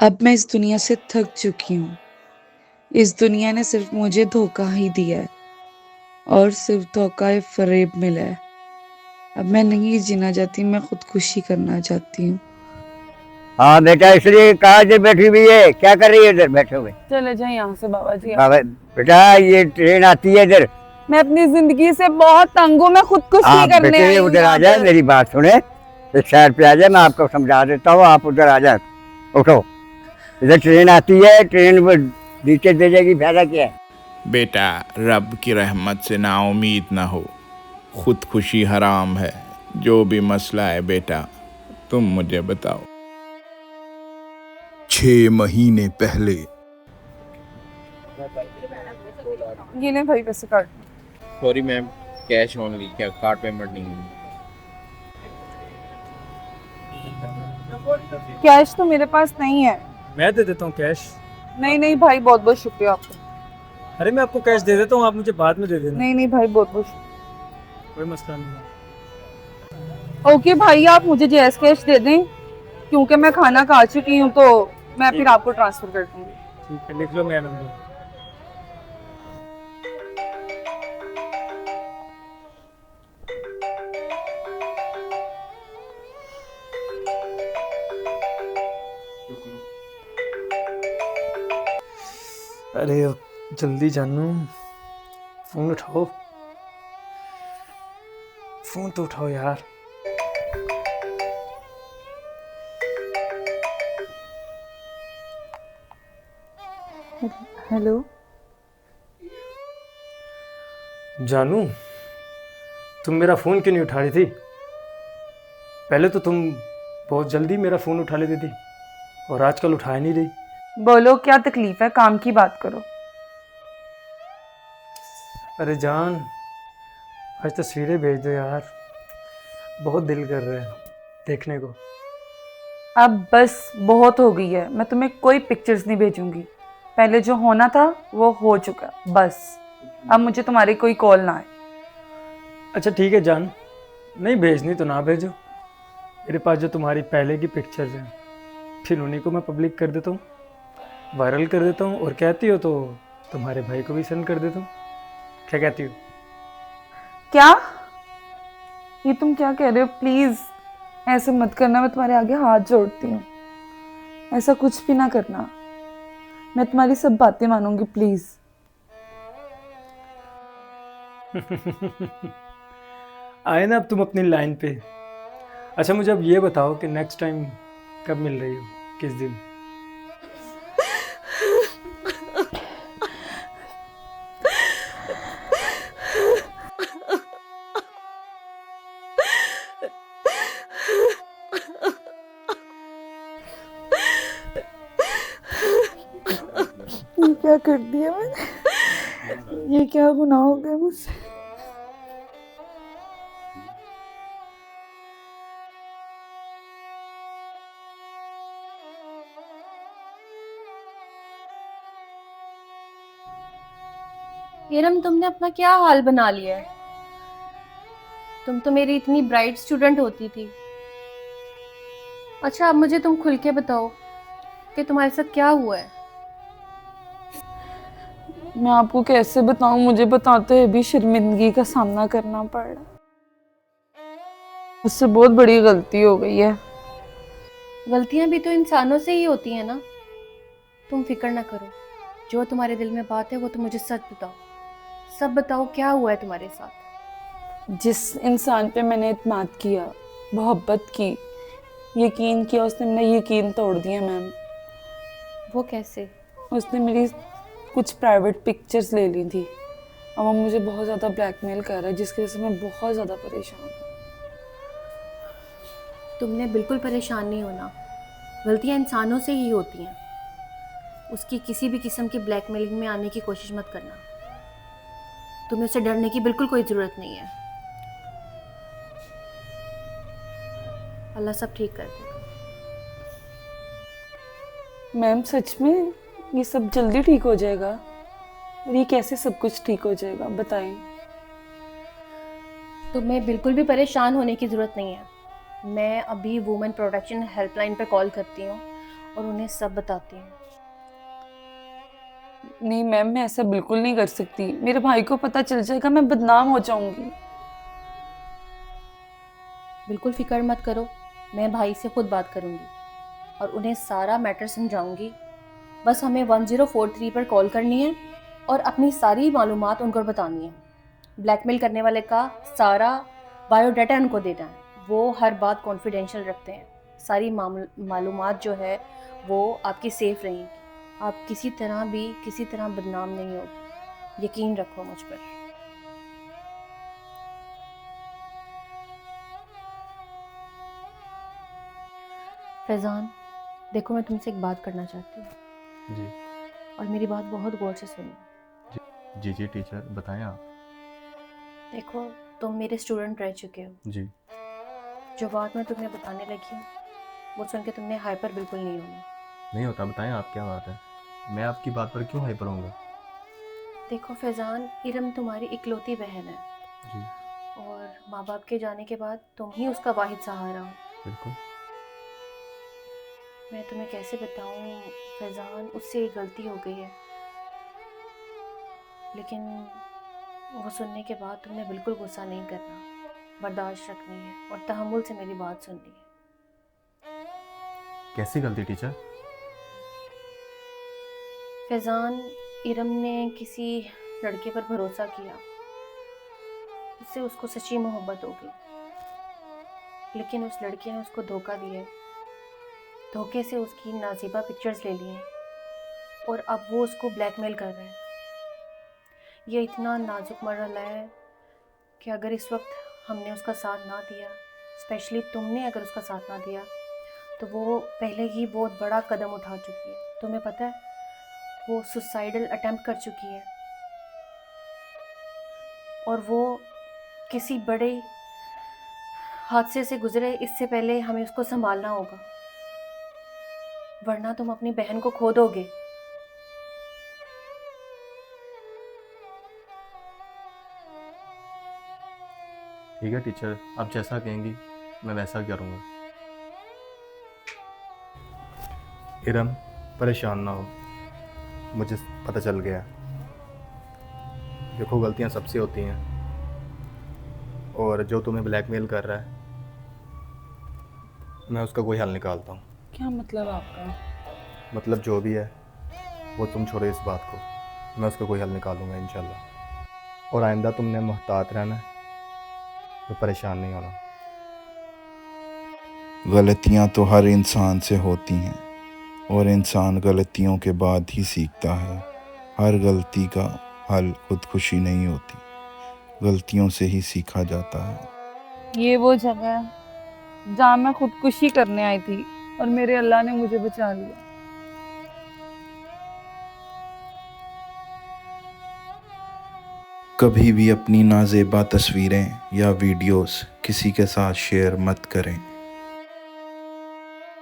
अब मैं इस दुनिया से थक चुकी हूँ। इस दुनिया ने सिर्फ मुझे धोखा ही दिया है और सिर्फ धोखा फ़रेब मिला है। अब मैं नहीं जीना चाहती, मैं खुदकुशी करना चाहती हूँ। हाँ बेटा, इसलिए कहा इधर बैठी हुई है, क्या कर रही है इधर बैठे हुए? चले जाए यहाँ से बाबा जी। बाबा बेटा, ये ट्रेन आती है इधर। मैं अपनी जिंदगी से बहुत तंग हूँ, मैं खुदकुशी आप करने बेटे आई हूँ उधर आ यहाँ जाए, पर। मेरी बात सुने। इस साइड पे आ जाए, मैं आपको समझा देता हूँ। आप उधर आ जाए, उठो। इधर ट्रेन आती है, ट्रेन वो नीचे दे जाएगी, फायदा क्या है? बेटा, रब की रहमत से नाउमीद ना हो। खुदकुशी हराम है। जो भी मसला है बेटा, तुम मुझे बताओ। 6 महीने पहले। ये ले भाई पैसे काट। सॉरी मैम, कैश ओनली, क्या कार्ड पेमेंट नहीं हुई? कैश तो मेरे पास नहीं है। मैं दे देता हूँ कैश। नहीं नहीं भाई, बहुत बहुत शुक्रिया आपका। अरे मैं आपको कैश दे देता हूँ, आप मुझे बाद में दे देना। नहीं नहीं भाई, बहुत बहुत कोई मसला नहीं है। ओके भाई, आप मुझे जैस कैश दे दें क्योंकि मैं खाना खा चुकी हूँ, तो मैं फिर आपको ट्रांसफर कर दूंगी। ठीक है, लिख लो मेरा नंबर। अरे जल्दी जानू, फोन उठाओ, फोन तो उठाओ यार। हेलो जानू, तुम मेरा फ़ोन क्यों नहीं उठा रही थी? पहले तो तुम बहुत जल्दी मेरा फ़ोन उठा लेती थी और आजकल उठा नहीं रही। बोलो, क्या तकलीफ है? काम की बात करो। अरे जान, आज तस्वीरें भेज दो यार, बहुत दिल कर रहा है देखने को। अब बस बहुत हो गई है, मैं तुम्हें कोई पिक्चर्स नहीं भेजूंगी। पहले जो होना था वो हो चुका, बस अब मुझे तुम्हारी कोई कॉल ना आए। अच्छा ठीक है जान, नहीं भेजनी तो ना भेजो। मेरे पास जो तुम्हारी पहले की पिक्चर्स हैं, फिर उन्हीं को मैं पब्लिक कर देता हूँ, वायरल कर देता हूँ, और कहती हो तो तुम्हारे भाई को भी सेंड कर देता हूँ। क्या कहती हो? क्या? ये तुम क्या कह रहे हो? प्लीज ऐसे मत करना, मैं तुम्हारे आगे हाथ जोड़ती हूँ। ऐसा कुछ भी ना करना, मैं तुम्हारी सब बातें मानूंगी, प्लीज। आए ना अब तुम अपनी लाइन पे। अच्छा मुझे अब ये बताओ कि नेक्स्ट टाइम कब मिल रही हो, किस दिन? ये क्या कर दिया मैंने? ये क्या गुनाह हो गया मुझसे? इरम, तुमने अपना क्या हाल बना लिया है? तुम तो मेरी इतनी ब्राइट स्टूडेंट होती थी। अच्छा अब मुझे तुम खुल के बताओ कि तुम्हारे साथ क्या हुआ है। मैं आपको कैसे बताऊं? मुझे बताते हुए भी शर्मिंदगी का सामना करना पड़ रहा। मुझसे बहुत बड़ी गलती हो गई है। गलतियां भी तो इंसानों से ही होती हैं ना। तुम फिक्र ना करो, जो तुम्हारे दिल में बात है वो तो मुझे सच बताओ। सब बताओ, क्या हुआ है तुम्हारे साथ? जिस इंसान पे मैंने इत्मीनान किया, मोहब्बत की, यकीन किया, उसने मेरा यकीन तोड़ दिया मैम। वो कैसे? उसने मेरी कुछ प्राइवेट पिक्चर्स ले ली थी और वो मुझे बहुत ज़्यादा ब्लैकमेल कर रहा है, जिसकी वजह से मैं बहुत ज़्यादा परेशान हूँ। तुमने बिल्कुल परेशान नहीं होना। गलतियां इंसानों से ही होती हैं। उसकी किसी भी किस्म की ब्लैकमेलिंग में आने की कोशिश मत करना। तुम्हें उससे डरने की बिल्कुल कोई ज़रूरत नहीं है। अल्लाह सब ठीक कर देगा। मैम सच में ये सब जल्दी ठीक हो जाएगा? और ये कैसे सब कुछ ठीक हो जाएगा, बताएं। तुम्हें बिल्कुल भी परेशान होने की ज़रूरत नहीं है। मैं अभी वुमेन प्रोटेक्शन हेल्पलाइन पर कॉल करती हूँ और उन्हें सब बताती हूँ। नहीं मैम, मैं ऐसा बिल्कुल नहीं कर सकती। मेरे भाई को पता चल जाएगा, मैं बदनाम हो जाऊंगी। बिल्कुल फिक्र मत करो, मैं भाई से खुद बात करूँगी और उन्हें सारा मैटर समझाऊंगी। बस हमें 1043 पर कॉल करनी है और अपनी सारी मालूमात उनको बतानी है। ब्लैकमेल करने वाले का सारा बायोडाटा उनको देना है। वो हर बात कॉन्फिडेंशियल रखते हैं। सारी मालूमात जो है वो आपकी सेफ रहेंगी। आप किसी तरह बदनाम नहीं होगी, यकीन रखो मुझ पर। फैज़ान, देखो मैं तुमसे एक बात करना चाहती हूँ जी और मेरी बात बहुत गौर से सुनो। जी टीचर, बताएं आप। देखो, तुम मेरे स्टूडेंट रह चुके हो। जी जो बात मैं तुम्हें बताने लगी हूँ वो सुन के तुमने हाइपर बिल्कुल नहीं होना। नहीं होता, बताएं आप क्या बात है। मैं आपकी बात पर क्यों हाइपर होऊंगा। देखो फैज़ान, इरम तुम्हारी इकलौती बहन है जी और माँ बाप के जाने के बाद तुम ही उसका वाहिद सहारा हो। बिल्कुल। मैं तुम्हें कैसे बताऊँ फैज़ान, उससे एक गलती हो गई है, लेकिन वो सुनने के बाद तुमने बिल्कुल गुस्सा नहीं करना, बर्दाश्त रखनी है और तहम्मुल से मेरी बात सुननी है। कैसी गलती टीचर। फैज़ान, इरम ने किसी लड़के पर भरोसा किया, उससे उसको सच्ची मोहब्बत हो गई, लेकिन उस लड़के ने उसको धोखा दिया। धोखे से उसकी नाज़िबा पिक्चर्स ले लिए और अब वो उसको ब्लैकमेल कर रहा है। ये इतना नाजुक मरहला है कि अगर इस वक्त हमने उसका साथ ना दिया, स्पेशली तुमने अगर उसका साथ ना दिया, तो वो पहले ही बहुत बड़ा कदम उठा चुकी है। तुम्हें पता है, वो सुसाइडल अटेम्प्ट कर चुकी है और वो किसी बड़े हादसे से गुजरे इससे पहले हमें उसको संभालना होगा, वरना तुम अपनी बहन को खो दोगे। ठीक है टीचर, आप जैसा कहेंगी मैं वैसा करूँगा। इरम, परेशान ना हो, मुझे पता चल गया। देखो, गलतियाँ सबसे होती हैं और जो तुम्हें ब्लैकमेल कर रहा है मैं उसका कोई हल निकालता हूँ। क्या मतलब आपका? मतलब जो भी है वो तुम छोड़ो इस बात को, मैं उसका कोई हल निकालूंगा इंशाल्लाह। और आइंदा तुमने मुहतात रहना है, तो परेशान नहीं होना। गलतियां तो हर इंसान से होती हैं और इंसान गलतियों के बाद ही सीखता है। हर गलती का हल खुदकुशी नहीं होती, गलतियों से ही सीखा जाता है। ये वो जगह है जहाँ मैं खुदकुशी करने आई थी और मेरे अल्लाह ने मुझे बचा लिया। कभी भी अपनी नाजेबा तस्वीरें या वीडियोस किसी के साथ शेयर मत करें।